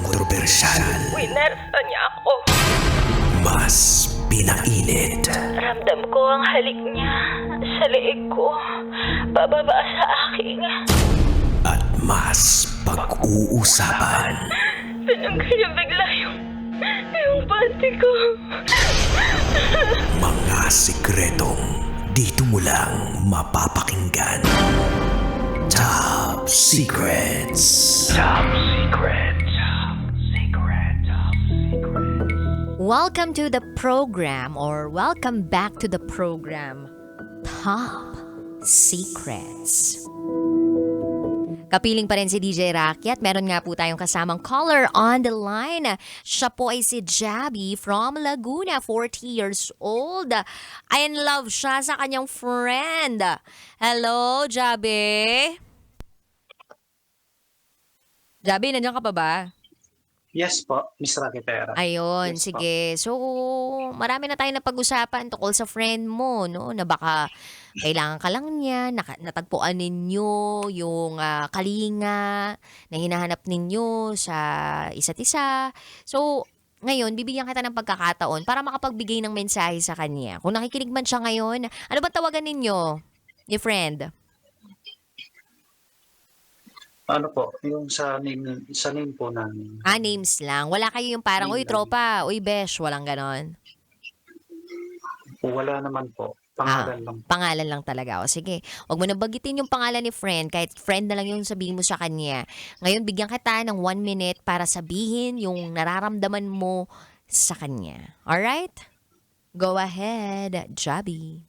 kontrobersyal, Winersa niya ako. mas pinainit, Ramdam ko ang halik niya sa leeg ko. Bababa sa aking. at mas pag-uusapan. Tinanggal niya bigla yung panty ko. Mga sikretong dito mo lang mapapakinggan. Top Secrets. Top Secrets. Top Secrets. Top Secrets. Welcome to the program or welcome back to the program Top Secrets. Kapiling pa rin si DJ Rocky at meron nga po tayong kasamang caller on the line. Siya po ay si Jabi from Laguna, 40 years old. I in love siya sa kanyang friend. Hello, Jabi? Jabi, nandiyan ka pa ba? Yes po, Miss Rakitera. Ayun, Yes, sige. So, marami na tayong napag-usapan tungkol sa friend mo, no? Na baka kailangan ka lang niya, natagpuan ninyo yung kalinga na hinahanap ninyo sa isa't isa. So, ngayon, bibigyan kita ng pagkakataon para makapagbigay ng mensahe sa kanya. Kung nakikinig man siya ngayon, ano ba tawagan ninyo, ni friend? Ano po, yung sa name po namin. Names lang. Wala kayo yung parang, uy, Name lang. tropa, uy, besh, walang ganon. Wala naman po. Pangalan lang. Pangalan lang talaga. O sige, huwag mo na bagitin yung pangalan ni friend, kahit friend na lang yung sabihin mo sa kanya. Ngayon, bigyan kita ng 1 minute para sabihin yung nararamdaman mo sa kanya. Alright? Go ahead, Jabi.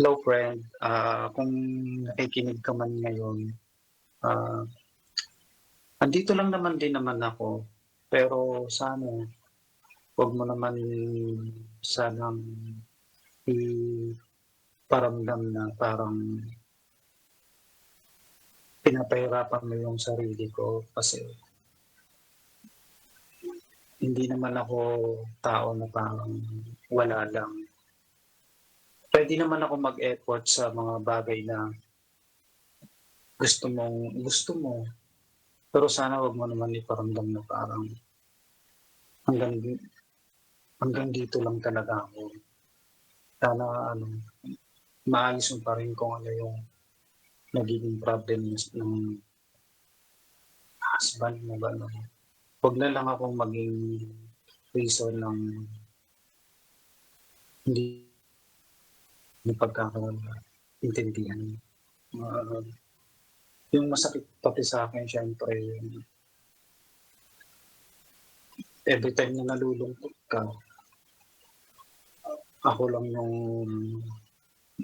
Hello friend, kung nakikinig ka man ngayon, andito lang naman din naman ako. Pero sana, huwag mo naman sanang iparamdam na parang pinapahirapan mo yung sarili ko kasi hindi naman ako tao na parang wala lang. Pwede naman ako mag-effort sa mga bagay na gusto mo. Pero sana wag mo naman iparamdam na parang hanggang dito lang talaga ako. Sana maayos mo pa rin kung ano yung nagiging problem ng husband mo. Huwag na lang akong maging reason ng hindi pagkakaintindihan. Yung masakit pati sa akin, syempre, every time na nalulungkot ka, ako lang yung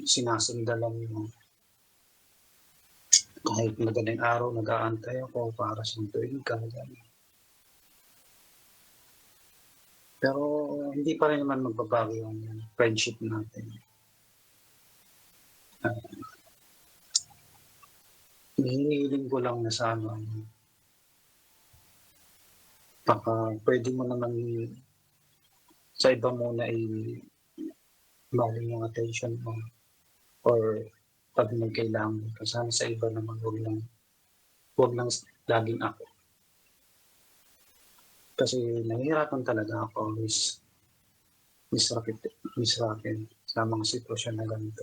sinasandalan mo. Kahit madaling araw, nag-aantay ako para sunduin ka. Pero hindi pa rin naman magbabago yung friendship natin. Hinihiling ko lang na sana baka pwede mo naman sa iba muna baling yung attention mo or pag nagkailangan ka sana sa iba naman huwag lang laging ako kasi nahihirapan talaga ako Miss Raquel sa mga sitwasyon na ganito.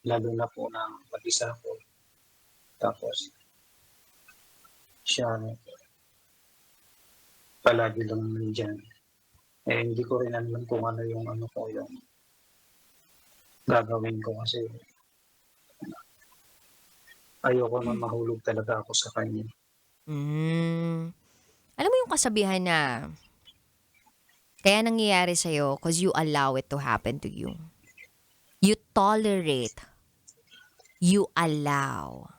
Lalo na po na mag-isa ako. Tapos, siya palagi lang nandiyan. Hindi ko rin alam kung ano yung gagawin ko kasi ayoko na mahulog talaga ako sa kanya. Alam mo yung kasabihan na kaya nangyayari sa'yo because you allow it to happen to you. You tolerate. You allow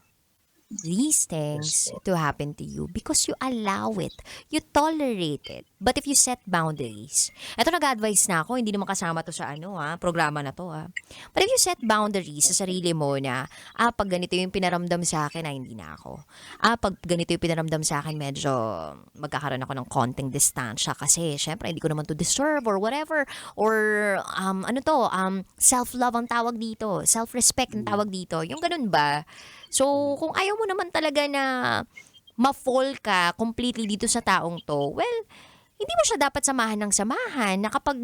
these things to happen to you because you allow it. You tolerate it. But if you set boundaries, eto nag-advise na ako, hindi naman kasama to sa programa na to But if you set boundaries sa sarili mo na, pag ganito yung pinaramdam sa akin, hindi na ako. Pag ganito yung pinaramdam sa akin, medyo magkakaroon ako ng konting distansya kasi syempre hindi ko naman to deserve or whatever. Or self-love ang tawag dito, self-respect ang tawag dito. Yung ganun ba? So, kung ayaw mo naman talaga na ma-fall ka completely dito sa taong to, well, hindi mo siya dapat samahan ng samahan na kapag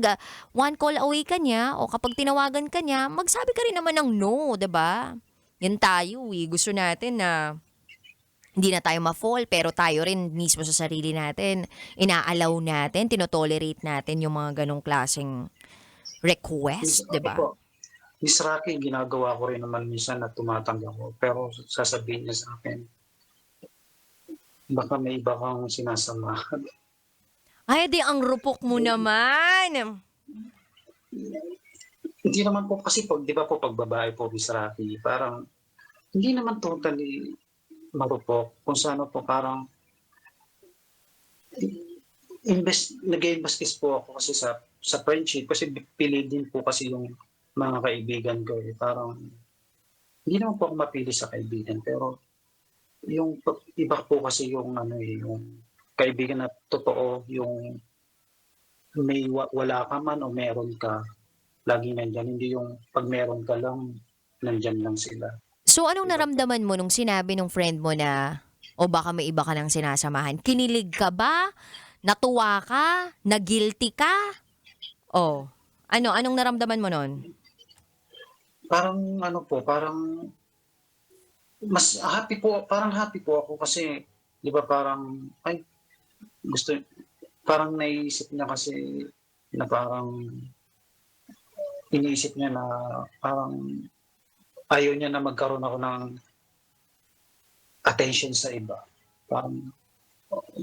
one call away ka niya o kapag tinawagan ka niya, magsabi ka rin naman ng no, 'di ba? Yan tayo Gusto natin na hindi na tayo ma-fall pero tayo rin mismo sa sarili natin, inaalaw natin, tinotolerate natin yung mga ganong klaseng request, 'di ba? Miss Rocky, ginagawa ko rin naman minsan na tumatanggap ko. Pero sasabihin niya sa akin, baka may iba kang sinasamahan. Ay, di ang rupok mo naman. Hindi naman po kasi di ba po pag babae po, Miss Rocky, parang hindi naman totally marupok. Kung saan po parang nag-invest po ako kasi sa friendship kasi pili din po kasi yung mga kaibigan ko. Parang hindi naman po ako mapili sa kaibigan pero yung iba po kasi yung yung kaibigan na totoo, yung may wala ka man o meron ka, lagi nandyan. Hindi yung pag meron ka lang, nandyan lang sila. So, anong naramdaman mo nung sinabi ng friend mo na, o baka may iba ka nang sinasamahan? Kinilig ka ba? Natuwa ka? Nagilty ka? Anong naramdaman mo nun? Parang parang mas happy po ako kasi, di ba parang, parang naisip niya kasi na parang iniisip niya na parang ayaw niya na magkaroon ako ng attention sa iba. Parang,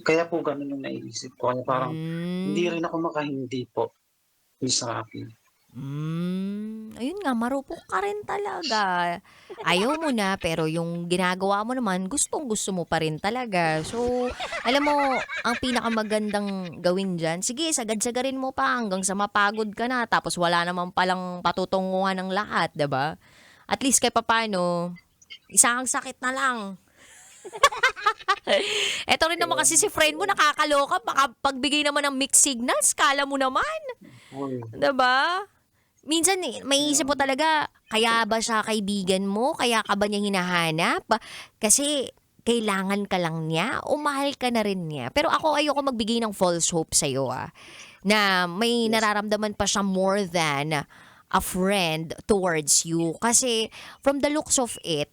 kaya po ganun yung naisip ko. Kaya parang hindi rin ako makahindi po, Miss Rocky. Ayun nga, marupok ka rin talaga. Ayaw mo na, pero yung ginagawa mo naman, gustong-gusto mo pa rin talaga. So, alam mo, ang pinakamagandang gawin dyan, sige, sagad-sagarin mo pa hanggang sa mapagod ka na, tapos wala naman palang patutunguhan ng lahat, diba? At least kahit papano, isang sakit na lang. Eto rin naman kasi si friend mo, nakakaloka, baka pagbigay naman ng mixed signals, kala mo naman. Diba? Minsan, may isip mo talaga, kaya ba siya kaibigan mo? Kaya ka ba niya hinahanap? Kasi, kailangan ka lang niya o mahal ka na rin niya? Pero ako, ayoko magbigay ng false hope sa'yo, na may nararamdaman pa siya more than a friend towards you. Kasi, from the looks of it,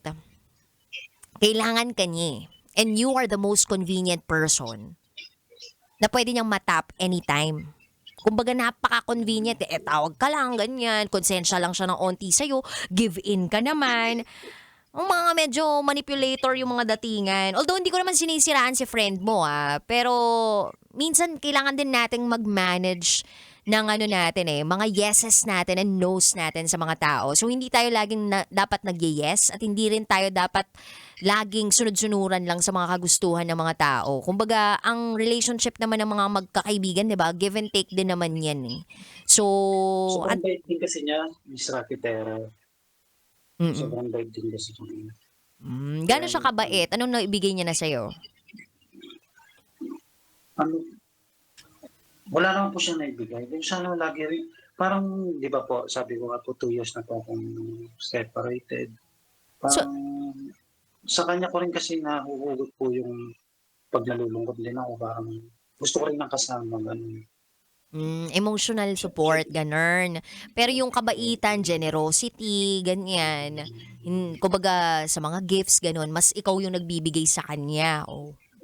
kailangan ka niya. And you are the most convenient person na pwede niyang matap anytime. Kumbaga napaka-convenient, tawag ka lang, ganyan, konsensya lang siya ng onti sa'yo, give in ka naman. Ang mga medyo manipulator yung mga datingan. Although hindi ko naman sinisiraan si friend mo, pero minsan kailangan din nating mag-manage ng mga yeses natin and nos natin sa mga tao. So hindi tayo laging dapat nag-yes at hindi rin tayo dapat laging sunod-sunuran lang sa mga kagustuhan ng mga tao. Kumbaga, ang relationship naman ng mga magkakaibigan, 'di ba? Give and take din naman 'yan. So, sobrang bait din kasi niya, Miss Rocky Terra. Sobrang bait din kasi niya. Gano'n siya kabait? Anong naibigay niya na sa'yo? Wala naman po siya naibigay. Siya naman lagi rin, parang, di ba po, sabi ko nga po, 2 years na po akong separated. Parang, sa kanya ko rin kasi nahuhugot po yung pag nalulungkot din ako. Parang, gusto ko rin ng kasama. Ganun. Emotional support, ganun. Pero yung kabaitan, generosity, ganyan. Kumbaga, sa mga gifts, ganun, mas ikaw yung nagbibigay sa kanya.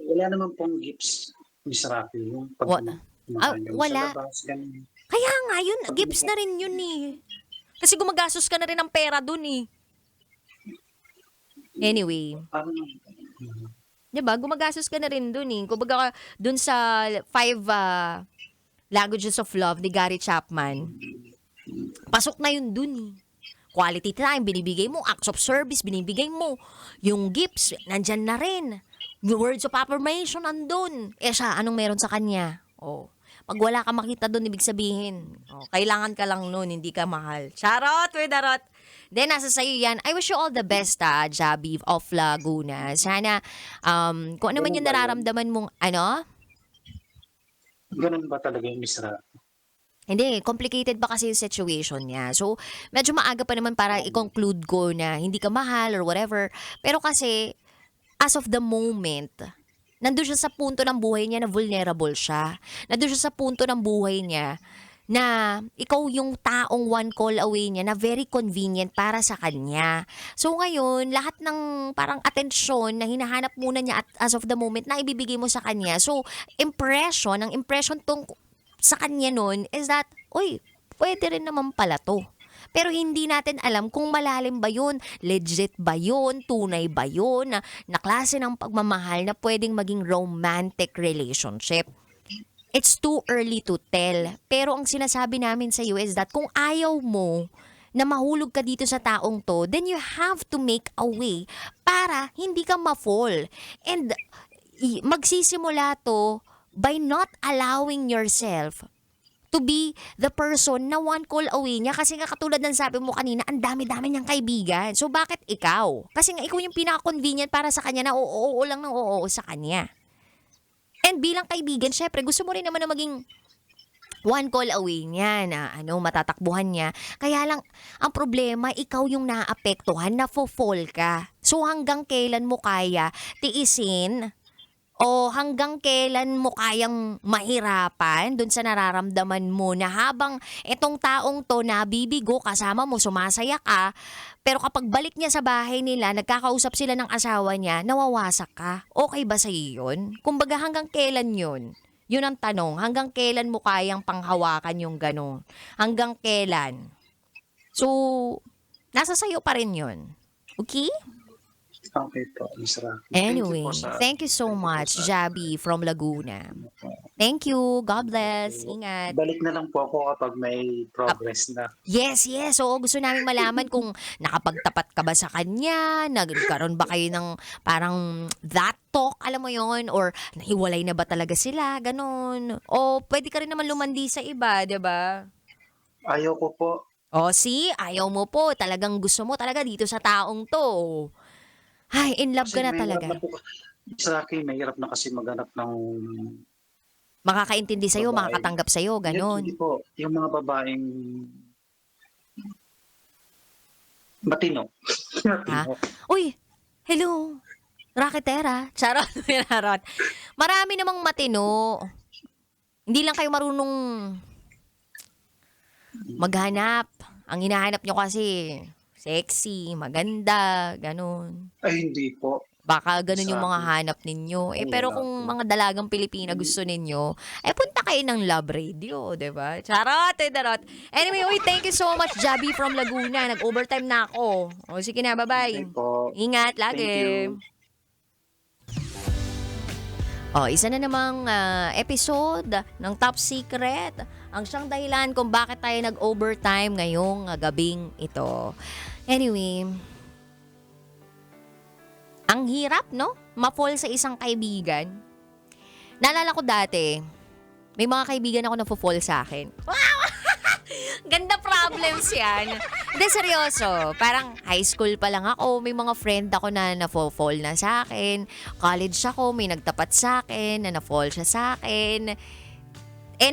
Wala naman pong gifts, Miss Rocky. Yung pag wala. Sa labas, ganun. Kaya nga yun, gifts na rin yun Kasi gumagastos ka na rin ng pera dun Anyway. Diba, gumagastos ka na rin dun Kumbaga, dun sa 5 languages of love ni Gary Chapman, pasok na yun dun Quality time, binibigay mo. Acts of service, binibigay mo. Yung gifts, nandyan na rin. Yung words of affirmation, nandun. Siya, anong meron sa kanya? Pag wala ka makita doon, ibig sabihin, kailangan ka lang noon, hindi ka mahal. Charot, Darot. Then, nasa sa'yo yan. I wish you all the best, Jabi of Laguna. Sana, kung ano man yung nararamdaman mong, Ganun ba talaga yung Misra? Hindi, complicated pa kasi yung situation niya. So, medyo maaga pa naman para i-conclude ko na hindi ka mahal or whatever. Pero kasi, as of the moment, nandun siya sa punto ng buhay niya na vulnerable siya. Nandun siya sa punto ng buhay niya na ikaw yung taong one call away niya na very convenient para sa kanya. So ngayon, lahat ng parang atensyon na hinahanap muna niya at as of the moment na ibibigay mo sa kanya. So, ang impression sa kanya nun is that, uy, pwede rin naman pala to. Pero hindi natin alam kung malalim ba yun, legit ba yun, tunay ba yun, na klase ng pagmamahal na pwedeng maging romantic relationship. It's too early to tell. Pero ang sinasabi namin sa iyo is that kung ayaw mo na mahulog ka dito sa taong to, then you have to make a way para hindi ka ma-fall. And magsisimula to by not allowing yourself to be the person na one call away niya. Kasi nga katulad ng sabi mo kanina, ang dami-dami niyang kaibigan. So bakit ikaw? Kasi nga ikaw yung pinaka-convenient para sa kanya na oo lang ng oo sa kanya. And bilang kaibigan, syempre gusto mo rin naman na maging one call away niya na matatakbuhan niya. Kaya lang, ang problema, ikaw yung naapektuhan, na fall ka. So hanggang kailan mo kaya tiisin o hanggang kailan mo kayang mahirapan dun sa nararamdaman mo na habang itong taong to nabibigo, kasama mo, sumasaya ka, pero kapag balik niya sa bahay nila, nagkakausap sila ng asawa niya, nawawasak ka. Okay ba sa'yo yun? Kumbaga hanggang kailan yun? Yun ang tanong. Hanggang kailan mo kayang panghawakan yung gano'n? Hanggang kailan? So, nasa sayo pa rin yun. Okay? Okay po, Misra. Anyway, thank you so much, Jabi from Laguna. Thank you. God bless. Ingat. Balik na lang po ako kapag may progress na. Yes. Oo, gusto namin malaman kung nakapagtapat ka ba sa kanya, nagkaroon ba kayo ng parang that talk, alam mo yon, or nahiwalay na ba talaga sila, ganun. O pwede ka rin naman lumandi sa iba, di ba? Ayaw ko po. Ayaw mo po. Talagang gusto mo talaga dito sa taong to. Ay, in love ka na talaga. Sa akin, mahirap na kasi maghanap ng makakaintindi sa'yo, babae. makakatanggap sa'yo, ganon. Hindi po. Yung mga babaeng matino. Ha? Uy, hello. Raketera. Charot. Marami namang matino. Hindi lang kayo marunong maghanap. Ang hinahanap nyo kasi sexy, maganda, ganun. Ay, hindi po. Baka ganun yung Sa mga akin. hanap ninyo. Pero Wala kung po. mga dalagang Pilipina gusto ninyo, punta kayo ng Love Radio, diba? Charot, darot. Anyway, thank you so much, Jabi from Laguna. Nag-overtime na ako. Sige na, bye-bye. Okay po. Ingat lagi. Thank you. Isa na namang episode ng Top Secret. Ang siyang dahilan kung bakit tayo nag-overtime ngayong gabing ito. Anyway, ang hirap, no? Ma-fall sa isang kaibigan. Naalala ko dati, may mga kaibigan ako na fall sa akin. Wow! Ganda problems yan. Hindi, seryoso. Parang high school pa lang ako, may mga friend ako na na-fall na sa akin. College ako, may nagtapat sa akin, na na-fall siya sa akin.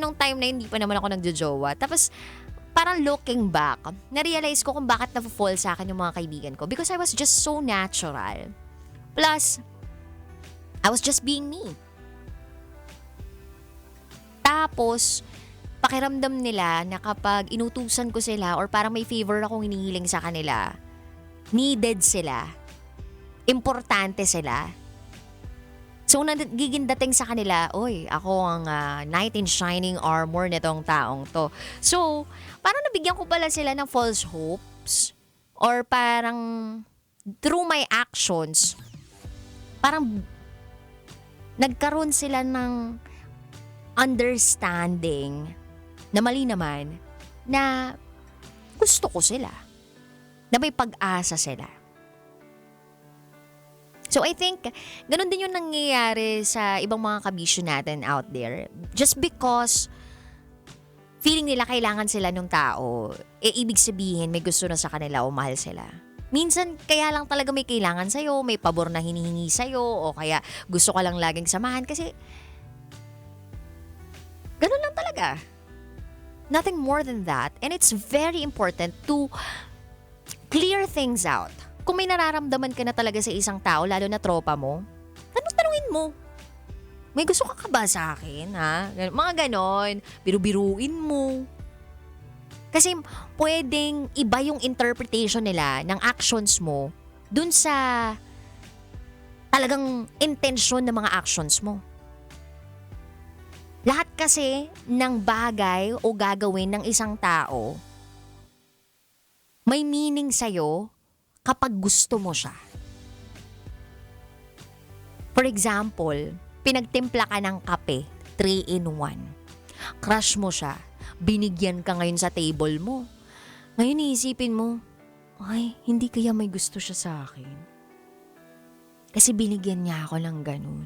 Nung time na hindi pa naman ako nagjojowa. Tapos, parang looking back, na-realize ko kung bakit na-fall sa akin yung mga kaibigan ko. Because I was just so natural. Plus, I was just being me. Tapos, pakiramdam nila na kapag inutusan ko sila or parang may favor akong hinihiling sa kanila, needed sila. Importante sila. So, nagiging dating sa kanila, ako ang knight in shining armor nitong taong to. So, parang nabigyan ko pala sila ng false hopes or parang through my actions, parang nagkaroon sila ng understanding na mali naman na gusto ko sila. Na may pag-asa sila. So I think, ganun din yung nangyayari sa ibang mga kabisyo natin out there. Just because feeling nila kailangan sila ng tao, ibig sabihin may gusto na sa kanila o mahal sila. Minsan, kaya lang talaga may kailangan sa'yo, may pabor na hinihingi sa'yo, o kaya gusto ka lang laging samahan kasi ganun lang talaga. Nothing more than that. And it's very important to clear things out. Kung may nararamdaman ka na talaga sa isang tao, lalo na tropa mo, tanungin mo. May gusto ka ba sa akin, ha? Mga ganon, biru-biruin mo. Kasi pwedeng iba yung interpretation nila ng actions mo dun sa talagang intensyon ng mga actions mo. Lahat kasi ng bagay o gagawin ng isang tao may meaning sa'yo kapag gusto mo siya. For example, pinagtimpla ka ng kape, 3-in-1. Crush mo siya. Binigyan ka ngayon sa table mo. Ngayon iisipin mo, ay, hindi kaya may gusto siya sa akin. Kasi binigyan niya ako ng ganun.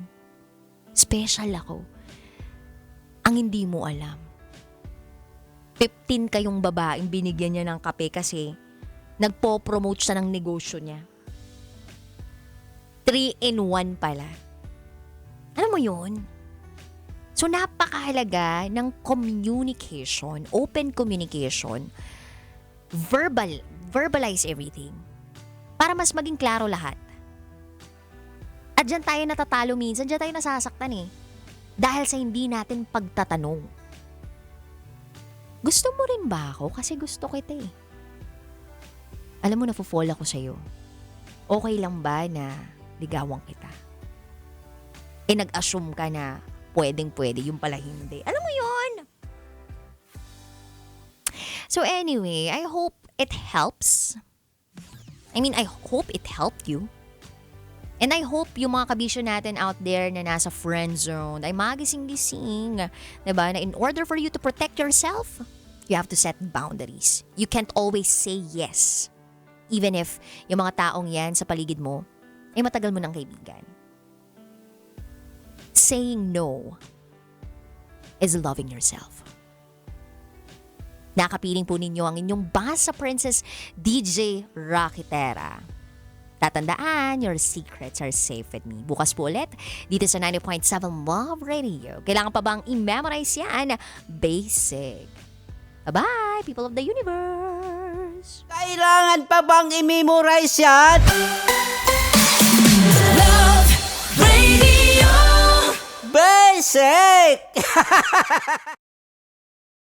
Special ako. Ang hindi mo alam. 15 kayong babaeng binigyan niya ng kape kasi nagpo-promote siya ng negosyo niya. 3-in-1 pala. Alam mo yun? So, napakahalaga ng communication, open communication, verbalize everything para mas maging klaro lahat. At dyan tayo natatalo minsan, dyan tayo nasasaktan eh. Dahil sa hindi natin pagtatanong. Gusto mo rin ba ako? Kasi gusto kita eh. Alam mo, nafo-fall ako sa'yo. Okay lang ba na ligawan kita? Nag-assume ka na pwedeng-pwede, yung pala hindi. Alam mo yun? So anyway, I hope it helps. I hope it helped you. And I hope yung mga kabisyo natin out there na nasa friend zone ay magising-gising. Diba? Na in order for you to protect yourself, you have to set boundaries. You can't always say yes. Even if yung mga taong yan sa paligid mo ay matagal mo ng kaibigan. Saying no is loving yourself. Nakapiling po ninyo ang inyong basa princess DJ Rocketera. Tatandaan, your secrets are safe with me. Bukas po ulit dito sa 90.7 Love Radio. Kailangan pa bang i-memorize yan? Basic. Bye-bye, people of the universe! Kailangan pa bang i-memorize yan? Love Radio. Basic!